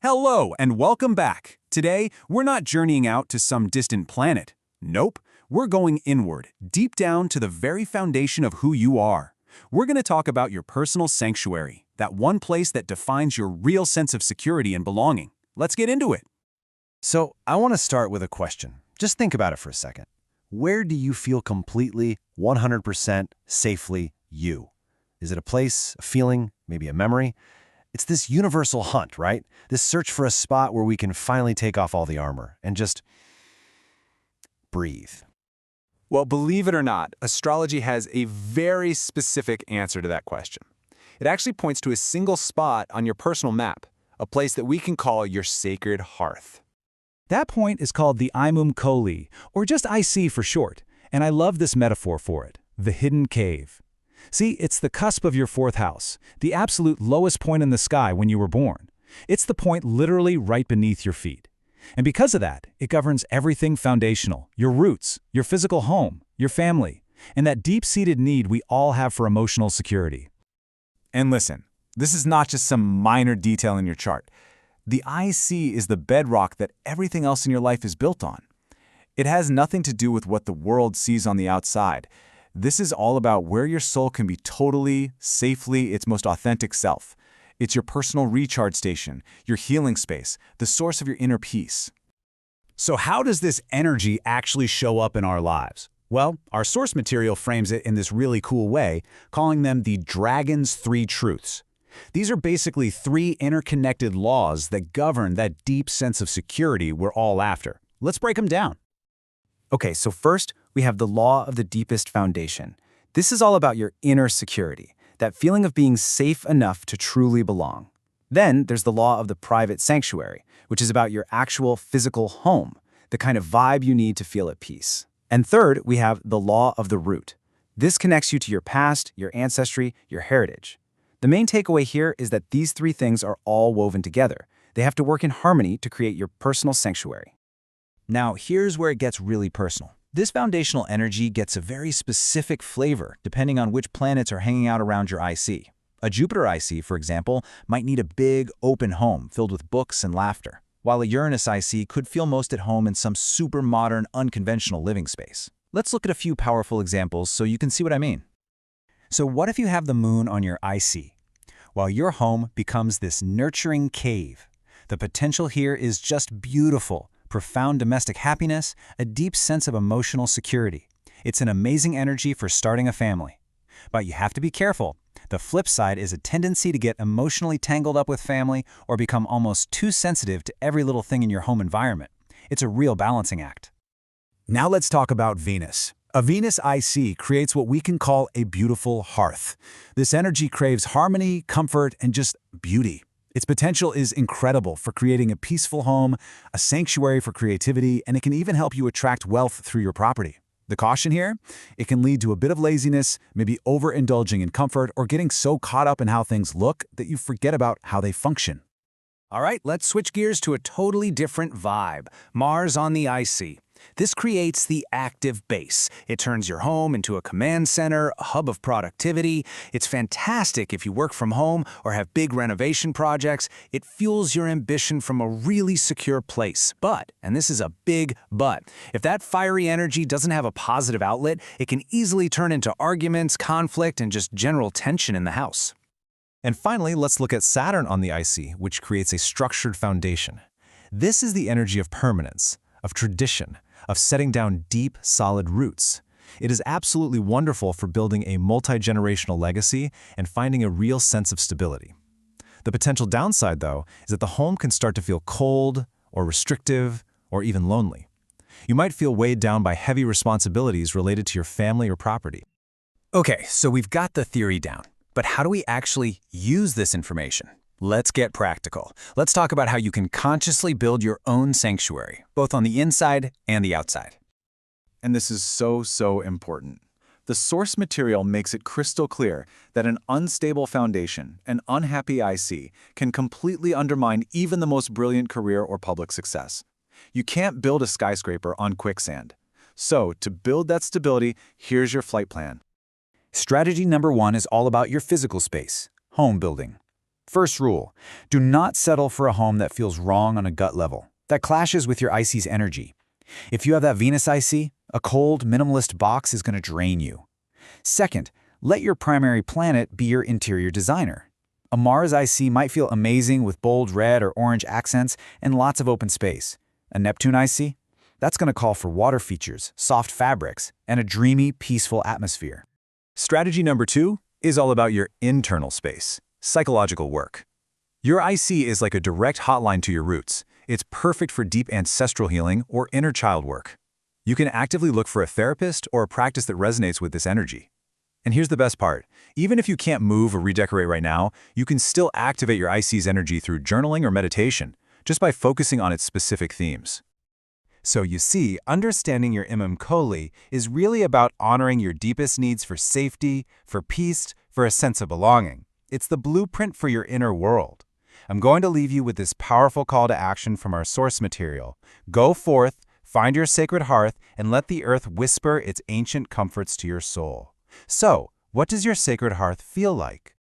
Hello and welcome back. Today, we're not journeying out to some distant planet. Nope, we're going inward, deep down to the very foundation of who you are. We're going to talk about your personal sanctuary, that one place that defines your real sense of security and belonging. Let's get into it. So, I want to start with a question. Just think about it for a second. Where do you feel completely, 100% safely you? Is it a place, a feeling, maybe a memory? It's this universal hunt, right? This search for a spot where we can finally take off all the armor and just breathe. Well, believe it or not, astrology has a very specific answer to that question. It actually points to a single spot on your personal map, a place that we can call your sacred hearth. That point is called the Imum Coeli, or just IC for short, and I love this metaphor for it, the hidden cave. See, it's the cusp of your fourth house, the absolute lowest point in the sky when you were born. It's the point literally right beneath your feet. And because of that, it governs everything foundational, your roots, your physical home, your family, and that deep-seated need we all have for emotional security. And listen, this is not just some minor detail in your chart. The IC is the bedrock that everything else in your life is built on. It has nothing to do with what the world sees on the outside. This is all about where your soul can be totally, safely its most authentic self. It's your personal recharge station, your healing space, the source of your inner peace. So how does this energy actually show up in our lives? Well, our source material frames it in this really cool way, calling them the Dragon's Three Truths. These are basically three interconnected laws that govern that deep sense of security we're all after. Let's break them down. Okay, so first, we have the law of the deepest foundation. This is all about your inner security, that feeling of being safe enough to truly belong. Then there's the law of the private sanctuary, which is about your actual physical home, the kind of vibe you need to feel at peace. And third, we have the law of the root. This connects you to your past, your ancestry, your heritage. The main takeaway here is that these three things are all woven together. They have to work in harmony to create your personal sanctuary. Now, here's where it gets really personal. This foundational energy gets a very specific flavor depending on which planets are hanging out around your IC. A Jupiter IC, for example, might need a big, open home filled with books and laughter, while a Uranus IC could feel most at home in some super modern, unconventional living space. Let's look at a few powerful examples so you can see what I mean. So what if you have the moon on your IC? While your home becomes this nurturing cave. The potential here is just beautiful. Profound domestic happiness, a deep sense of emotional security. It's an amazing energy for starting a family. But you have to be careful. The flip side is a tendency to get emotionally tangled up with family or become almost too sensitive to every little thing in your home environment. It's a real balancing act. Now let's talk about Venus. A Venus IC creates what we can call a beautiful hearth. This energy craves harmony, comfort, and just beauty. Its potential is incredible for creating a peaceful home, a sanctuary for creativity, and it can even help you attract wealth through your property. The caution here? It can lead to a bit of laziness, maybe overindulging in comfort, or getting so caught up in how things look that you forget about how they function. All right, let's switch gears to a totally different vibe. Mars on the IC. This creates the active base. It turns your home into a command center, a hub of productivity. It's fantastic if you work from home or have big renovation projects. It fuels your ambition from a really secure place. But, and this is a big but, if that fiery energy doesn't have a positive outlet, it can easily turn into arguments, conflict, and just general tension in the house. And finally, let's look at Saturn on the IC, which creates a structured foundation. This is the energy of permanence, of tradition, of setting down deep, solid roots. It is absolutely wonderful for building a multi-generational legacy and finding a real sense of stability. The potential downside, though, is that the home can start to feel cold or restrictive or even lonely. You might feel weighed down by heavy responsibilities related to your family or property. Okay, so we've got the theory down. But how do we actually use this information? Let's get practical. Let's talk about how you can consciously build your own sanctuary, both on the inside and the outside. And this is so important. The source material makes it crystal clear that an unstable foundation, an unhappy IC, can completely undermine even the most brilliant career or public success. You can't build a skyscraper on quicksand. So, to build that stability, here's your flight plan. Strategy number 1 is all about your physical space, home building. First rule, do not settle for a home that feels wrong on a gut level, that clashes with your IC's energy. If you have that Venus IC, a cold, minimalist box is going to drain you. Second, let your primary planet be your interior designer. A Mars IC might feel amazing with bold red or orange accents and lots of open space. A Neptune IC? That's going to call for water features, soft fabrics, and a dreamy, peaceful atmosphere. Strategy number 2 is all about your internal space, psychological work. Your IC is like a direct hotline to your roots. It's perfect for deep ancestral healing or inner child work. You can actively look for a therapist or a practice that resonates with this energy. And here's the best part. Even if you can't move or redecorate right now, you can still activate your IC's energy through journaling or meditation, just by focusing on its specific themes. So you see, understanding your Imum Coeli is really about honoring your deepest needs for safety, for peace, for a sense of belonging. It's the blueprint for your inner world. I'm going to leave you with this powerful call to action from our source material. Go forth, find your sacred hearth, and let the earth whisper its ancient comforts to your soul. So, what does your sacred hearth feel like?